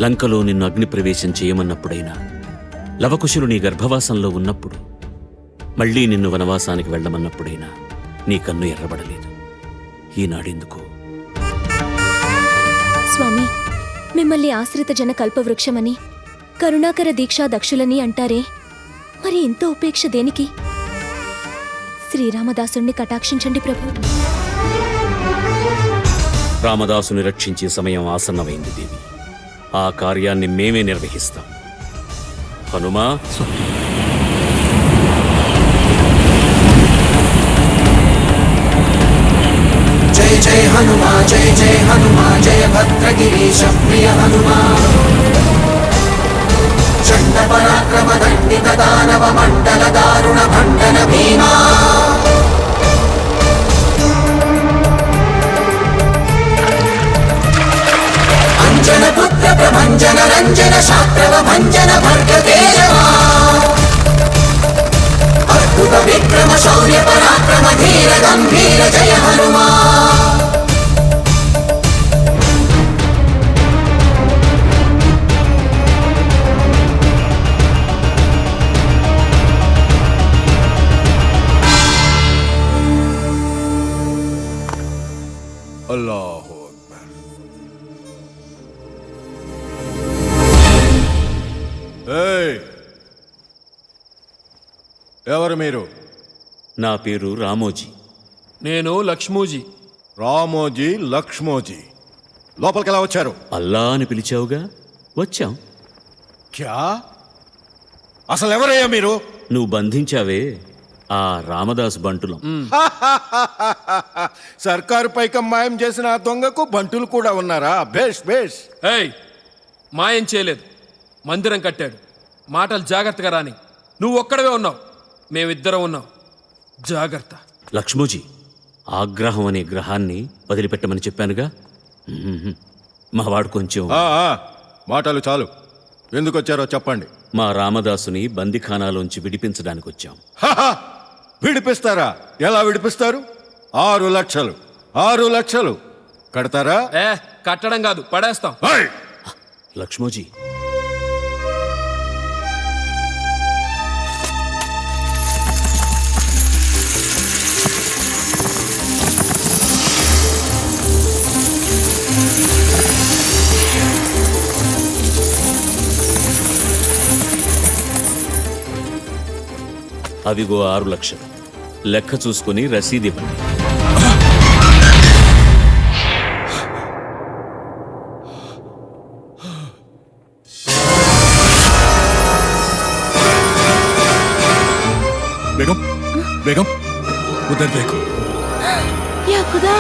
లంకలో నిన్ను అగ్నిప్రవేశం చేయమన్నప్పుడైనా, లవకుశులు నీ గర్భవాసంలో ఉన్నప్పుడు, మళ్లీ నిన్ను వనవాసానికి వెళ్లమన్నప్పుడైనా నీ కన్ను ఎర్రబడలేదు. ఈనాడెందుకు? స్వామి, మిమ్మల్ని ఆశ్రిత జన కల్పవృక్షమని, కరుణాకర దీక్షా దక్షులని అంటారే, మరి ఇంత ఉపేక్ష దేనికి? శ్రీరామదాసుణ్ణి కటాక్షించండి ప్రభు. రామదాసుని రక్షించే సమయం ఆసన్నమైంది దేవి. ఆ కార్యాన్ని మేమే నిర్వహిస్తాం. హనుమా, జై జై హనుమా, జై జై హనుమా, జయ భద్రగిరీశ ప్రియ హనుమా. చండ పరాక్రమ దండిత దానవ మండల దారుణ భండన భీమా. అంజన పుత్ర ప్రభంజన రంజన శాస్త్రవ భంజన భర్గ తేజమా. అద్భుత విక్రమ శౌర్య పరాక్రమ ధీర గంభీర జయ హనుమా. అల్లాహు అక్బర్. ఏయ్, ఎవరు మీరు? నా పేరు రామోజీ. నేను లక్ష్మూజీ. రామోజీ, లక్ష్మోజీ. లోపలికి ఎలా వచ్చారు? అల్లా అని పిలిచావుగా, వచ్చాం. క్యా? అసలు ఎవరయ్యా మీరు? నువ్వు బంధించావే ఆ రామదాసు బంటులం. సర్కారు పైకం మాయం చేసిన ఆ దొంగకు బంటులు కూడా ఉన్నారా? బేష్ బేష్. ఏయ్, మాయం చేయలేదు, మందిరం కట్టాడు. మాటలు జాగ్రత్తగా రాని. నువ్వు ఒక్కడవే ఉన్నావు, మేమిద్దరం ఉన్నాం. జాగ్రత్త. లక్ష్మోజీ, ఆగ్రహం అనే గ్రహాన్ని వదిలిపెట్టమని చెప్పానుగా. మావాడు కొంచెం. మాటలు చాలు. ఎందుకు వచ్చారో చెప్పండి. మా రామదాసుని బందిఖానాలోంచి విడిపించడానికి వచ్చాం. విడిపిస్తారా? ఎలా విడిపిస్తారు? 6 లక్షలు. 6 లక్షలు కడతారా? కట్టడం కాదు, పడేస్తాం. లక్ష్మోజీ, అవిగో 6 లక్షలు. లెక్క చూసుకుని రసీదు ఇవ్వండి. బేగం, బేగం, ఉదర్ దేఖో. యా ఖుదా.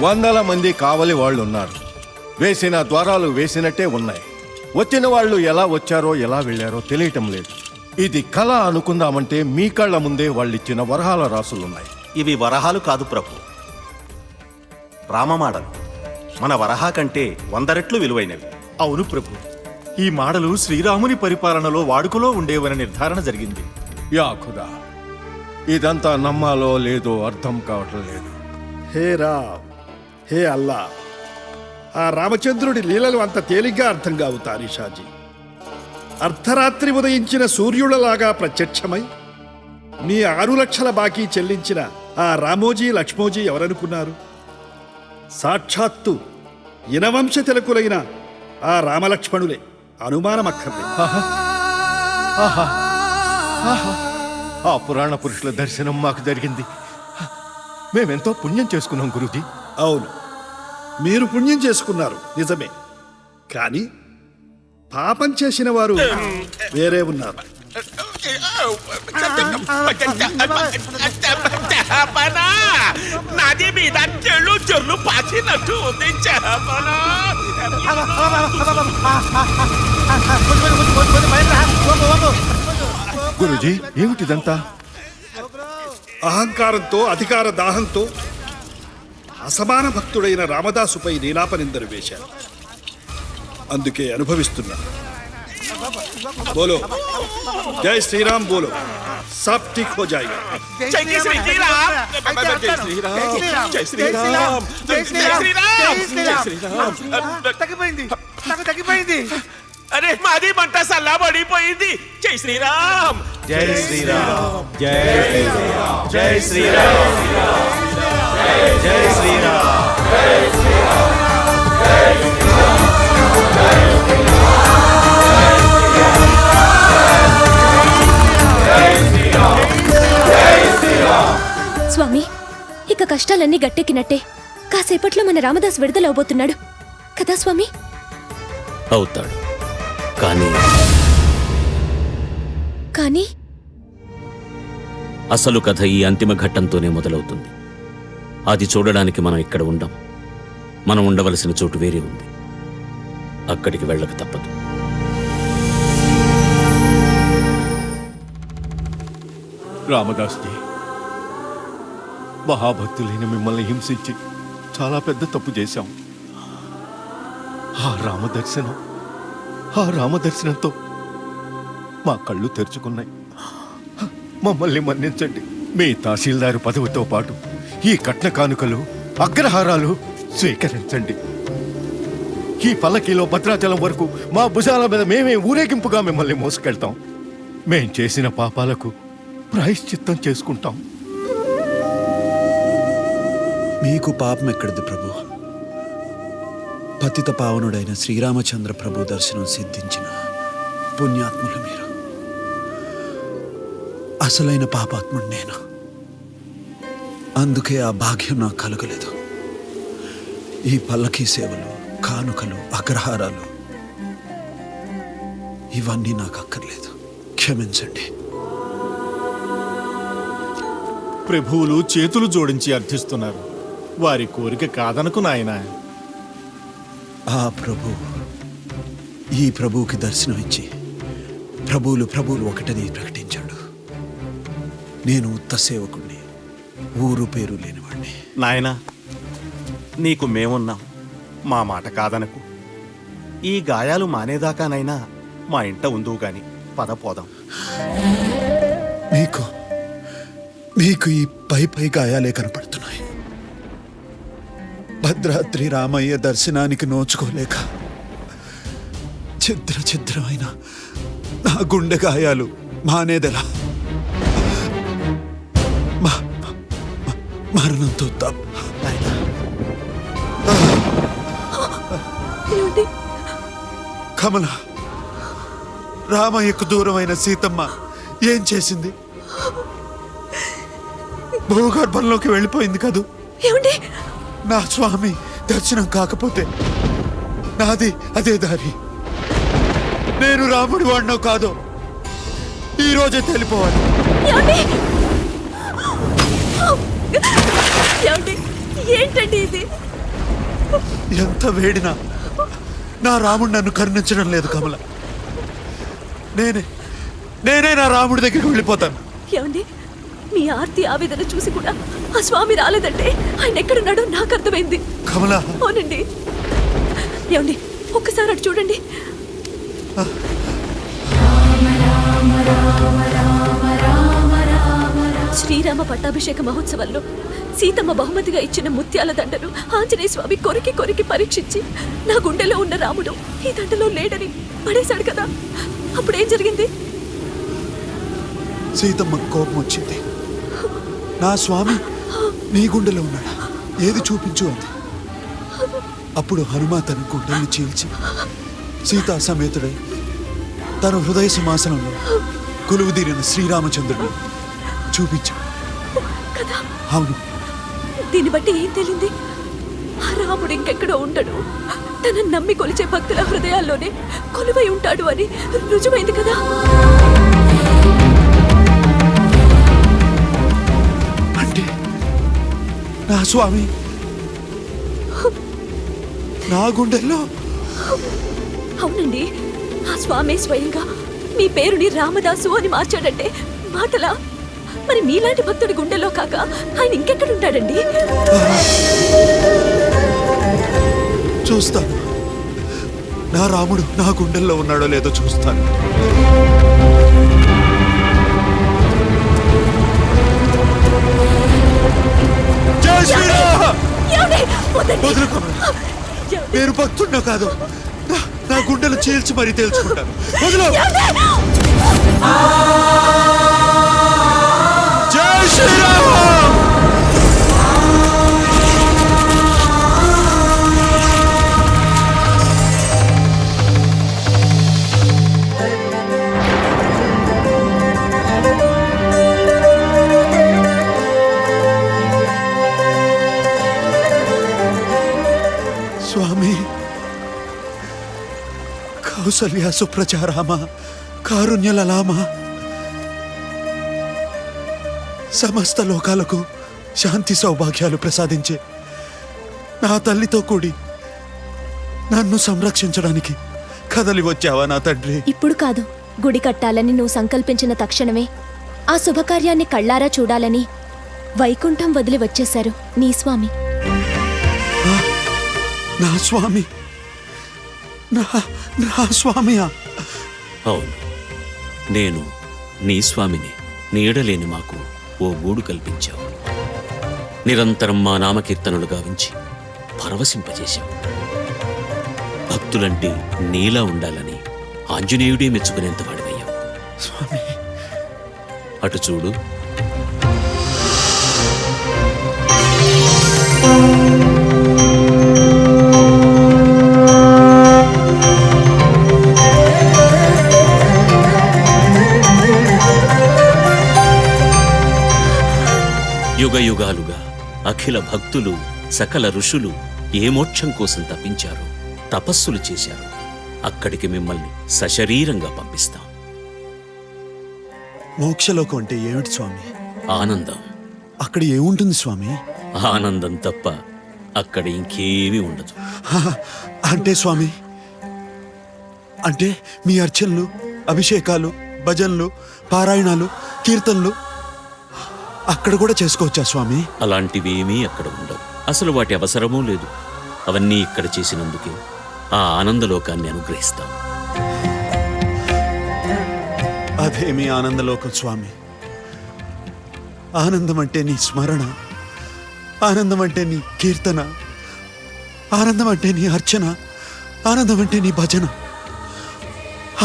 వందల మంది కావలి వాళ్ళు ఉన్నారు. వేసిన ద్వారాలు వేసినట్టే ఉన్నాయి. వచ్చిన వాళ్ళు ఎలా వచ్చారో ఎలా వెళ్ళారో తెలియటం లేదు. ఇది కళ అనుకుందామంటే మీ కళ్ళ ముందే వాళ్ళిచ్చిన వరహాల రాసులున్నాయి. ఇవి వరహాలు కాదు ప్రభు, రామమాడలు. మన వరహా కంటే 100 రెట్లు విలువైనవి. అవును ప్రభు, ఈ మాడలు శ్రీరాముని పరిపాలనలో వాడుకలో ఉండేవని నిర్ధారణ జరిగింది. యా ఖుదా, ఇదంతా నమ్మాలో లేదో అర్థం కావటం లేదు. హే రామ్, హే అల్లా, ఆ రామచంద్రుడి లీలలు అంత తేలిగ్గా అర్థం కావు తారీషాజీ. అర్ధరాత్రి ఉదయించిన సూర్యులలాగా ప్రత్యక్షమై మీ 6 లక్షల బాకీ చెల్లించిన ఆ రామోజీ లక్ష్మోజీ ఎవరనుకున్నారు? సాక్షాత్తు ఇనవంశ తిలకులైన ఆ రామలక్ష్మణులే, అనుమానమక్కర్లేదు. ఆ పురాణ పురుషుల దర్శనం మాకు జరిగింది. మేమెంతో పుణ్యం చేసుకున్నాం గురూజీ. అవును, మీరు పుణ్యం చేసుకున్నారు నిజమే, కానీ పాపం చేసిన వారు వేరే ఉన్నారు. నది మీద చెల్లు చెల్లు పాచినట్టు ఉంది. గురూజీ, ఏమిటిదంతా? అహంకారంతో, అధికార దాహంతో అసమాన భక్తుడైన రామదాసుపై నీలాపనిందరు వేశారు. అందుకే అనుభవిస్తున్నా. बोलो जय श्री राम बोलो सब ठीक हो जाएगा जय श्री राम जय श्री राम जय श्री राम जय श्री राम తగ్గిపోయింది अरे मादी मंట చల్లబడిపోయింది జై శ్రీరామ్ జై శ్రీరామ్ జై శ్రీరామ్ జై శ్రీరామ్ జై శ్రీరామ్ స్వామి ఇక కష్టాలన్నీ గట్టెక్కినట్టే. కాసేపట్లో మన రామదాస్ విడుదలవబోతున్నాడు కదా స్వామి? అవుతాడు. కానీ కానీ అసలు కథ ఈ అంతిమ ఘట్టంతోనే మొదలవుతుంది. అది చూడడానికి మనం ఇక్కడ ఉండం. మనం ఉండవలసిన చోటు వేరే ఉంది. అక్కడికి వెళ్ళక తప్పదు. రామదాస్జీ, మహాభక్తులైన మిమ్మల్ని హింసించి చాలా పెద్ద తప్పు చేశాం. ఆ రామదర్శనంతో మా కళ్ళు తెరుచుకున్నాయి. మమ్మల్ని మన్నించండి. మీ తహసీల్దారు పదవితో పాటు ఈ కట్న కానుకలు, అగ్రహారాలు స్వీకరించండి. ఈ పల్లకీలో భద్రాచలం వరకు మా భుజాల మీద మేమే ఊరేగింపుగా మిమ్మల్ని మోసుకెళ్తాం. మేం చేసిన పాపాలకు ప్రాయశ్చిత్తం చేసుకుంటాం. మీకు పాపం ఎక్కడిది ప్రభు? పతిత పావనుడైన శ్రీరామచంద్ర ప్రభు దర్శనం సిద్ధించిన పుణ్యాత్ములు మీరు. అసలైన పాపాత్ముడు నేను. అందుకే ఆ భాగ్యం నాకు కలగలేదు. ఈ పల్లకీ సేవలు, కానుకలు, అగ్రహారాలు ఇవన్నీ నాకు అక్కర్లేదు. క్షమించండి. ప్రభువులు చేతులు జోడించి అర్థిస్తున్నారు. వారి కోరిక కాదనకు నాయనా. ఆ ప్రభు ఈ ప్రభువుకి దర్శనం ఇచ్చి ప్రభువులు ఒకటని ప్రకటించాడు. నేను ఉత్త సేవకుణ్ణి, ఊరు పేరు లేనివాణ్ణి. నాయనా, నీకు మేమున్నాం. మా మాట కాదనకు. ఈ గాయాలు మానేదాకానైనా మా ఇంట ఉందువు గాని పద పోదాం. మీకు ఈ పై గాయాలే కనపడుతున్నాయి. భద్రాద్రి రామయ్య దర్శనానికి నోచుకోలేక ఛిద్రమైన నా గుండె గాయాలు మానేదెలా? మరణంతో తప్ప. కమల, రామయ్యకు దూరమైన సీతమ్మ ఏం చేసింది? భూగర్భంలోకి వెళ్ళిపోయింది కదూ. ఏమండి? నా స్వామి దర్శనం కాకపోతే నాది అదే దారి. నేను రాముడి వాడినో కాదో ఈ రోజే తెలిపోవాలి. ఏంటండి ఇది? ఎంత వేడినా నా రాముడు నన్ను కరుణించడం లేదు కమల. నేనే నా రాముడి దగ్గరికి వెళ్ళిపోతాను. ఏమండి, మీ ఆర్తి ఆవేదన చూసి కూడా ఆ స్వామి రాలేదంటే ఆయన ఎక్కడున్నాడో నాకు అర్థమైంది. కమల, అవునండి. ఏమండి, ఒక్కసారి అటు చూడండి. శ్రీరామ పట్టాభిషేక మహోత్సవంలో సీతమ్మ బహుమతిగా ఇచ్చిన ముత్యాల దండలు ఆంజనేయ స్వామి కొరికి పరీక్షించి నా గుండెలో ఉన్న రాముడు ఈ దండలో లేడని పడేశాడు కదా. అప్పుడేం జరిగింది? సీతమ్మ కోపం వచ్చింది. నా స్వామి నీ గుండెలో ఉన్నాడా, ఏది చూపించు అంది. అప్పుడు హనుమ తన గుండెల్ని చీల్చి సీతా సమేతుడై తన హృదయ సింహాసనంలో కొలువుదీరిన శ్రీరామచంద్రుడు చూపించాడు. అవును. దీన్ని బట్టి ఏం తెలియంది? ఆ రాముడు ఇంకెక్కడో ఉండడు, తనని నమ్మి కొలిచే భక్తుల హృదయాల్లోనే కొలువై ఉంటాడు అని రుజువైంది కదా. అంటే నా స్వామి నా గుండెల్లో? అవునండి, ఆ స్వామి స్వయంగా మీ పేరుని రామదాసు అని మార్చాడంటే మాటలా? మరి మీలాంటి భక్తుడి గుండెలో కాక ఆయన ఇంకెక్కడుంటాడండి? చూస్తాను. నా రాముడు నా గుండెల్లో ఉన్నాడో లేదో చూస్తాను. జై శ్రీరామ్! వదులుకోమరా. నేను భక్తున్నా కాదు, నా గుండెలు చీల్చి మరీ తెలుసుకుంటాను. వదులు. జై శ్రీరామ్! స్వామి, కౌసల్య సుప్రచారామ కారుణ్యలలామ, సమస్త లోకాలకు శాంతి సౌభాగ్యాలు ప్రసాదించే నా తల్లితో కూడి నన్ను సంరక్షించడానికి కదలి వచ్చావా నా తండ్రి? ఇప్పుడు కాదు, గుడి కట్టాలని నువ్వు సంకల్పించిన తక్షణమే ఆ శుభకార్యాన్ని కళ్ళారా చూడాలని వైకుంఠం వదిలి వచ్చేశారు నీ స్వామి. నా స్వామి? నా స్వామియా? అవును, నేను నీ స్వామిని. నీడలేని మాకు ఓ గూడు కల్పించావు. నిరంతరం మా నామకీర్తనలు గావించి పరవశింపజేశావు. భక్తులంటే నీలా ఉండాలని ఆంజనేయుడే మెచ్చుకునేంత వాడివయ్యావు. స్వామి, అటు చూడు. యుగ యుగాలుగా అఖిల భక్తులు, సకల ఋషులు ఏ మోక్షం కోసం తపించారు, తపస్సులు చేశారు. అక్కడికి మిమ్మల్ని సశరీరంగా పంపిస్తాం. మోక్షలోకం అంటే ఏమిటి స్వామి? ఆనందం. అక్కడ ఏముంటుంది స్వామి? ఆనందం తప్ప అక్కడ ఇంకేమీ ఉండదు. అంటే స్వామి, అంటే మీ అర్చనలు, అభిషేకాలు, భజనలు, పారాయణాలు, కీర్తనలు అక్కడ కూడా చేసుకోవచ్చా స్వామి? అలాంటివేమీ అక్కడ ఉండవు. అసలు వాటి అవసరమూ లేదు. అవన్నీ ఇక్కడ చేసినందుకే ఆ ఆనందలోకాన్ని అనుగ్రహిస్తాం. అదేమి ఆనందలోకం స్వామి? ఆనందం అంటే నీ స్మరణ, ఆనందం అంటే నీ కీర్తన, ఆనందం అంటే నీ అర్చన, ఆనందం అంటే నీ భజన,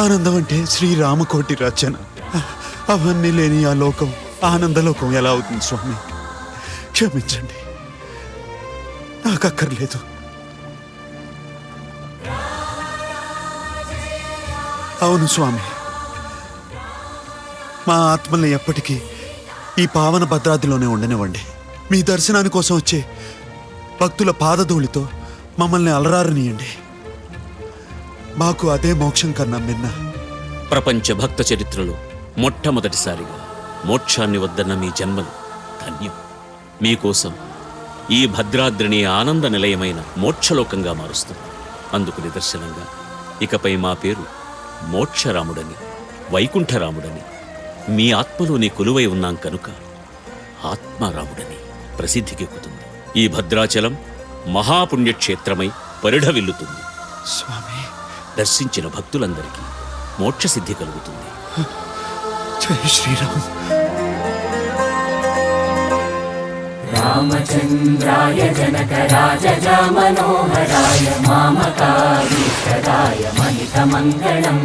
ఆనందం అంటే శ్రీరామకోటి రచన. అవన్నీ లేని ఆ లోకం ఆనందలోకం ఎలా అవుతుంది స్వామి? క్షమించండి, నాకు అక్కర్లేదు. అవును స్వామి, మా ఆత్మల్ని ఎప్పటికీ ఈ పావన భద్రాద్రిలోనే ఉండనివ్వండి. మీ దర్శనాని కోసం వచ్చే భక్తుల పాదధూళితో మమ్మల్ని అలరారనీయండి. మాకు అదే మోక్షం కన్నా మిన్న. ప్రపంచ భక్త చరిత్రలో మొట్టమొదటిసారిగా మోక్షాన్ని వద్దన్న మీ జన్మలు ధన్యం. మీకోసం ఈ భద్రాద్రిని ఆనంద నిలయమైన మోక్షలోకంగా మారుస్తుంది. అందుకు నిదర్శనంగా ఇకపై మా పేరు మోక్షరాముడని, వైకుంఠరాముడని, మీ ఆత్మలోని కొలువై ఉన్నాం కనుక ఆత్మారాముడని ప్రసిద్ధికెక్కుతుంది. ఈ భద్రాచలం మహాపుణ్యక్షేత్రమై పరిఢవిల్లుతుంది. స్వామి, దర్శించిన భక్తులందరికీ మోక్షసిద్ధి కలుగుతుంది. జై శ్రీరామ్. రామచంద్రాయ జనకరాజ మనోహరాయ మామకారీష్టదాయ మహితమంగళం.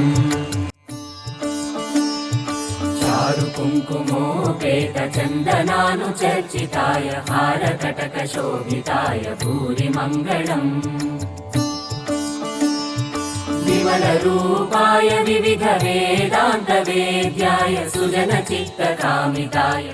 చారు కుంకుమోపేత చందనానుచర్చితాయ హారకటక శోభితాయ భూరి మంగళం. విమల రూపాయ వివిధ వేదాంత వేద్యాయ సుజన చిత్త కామితాయ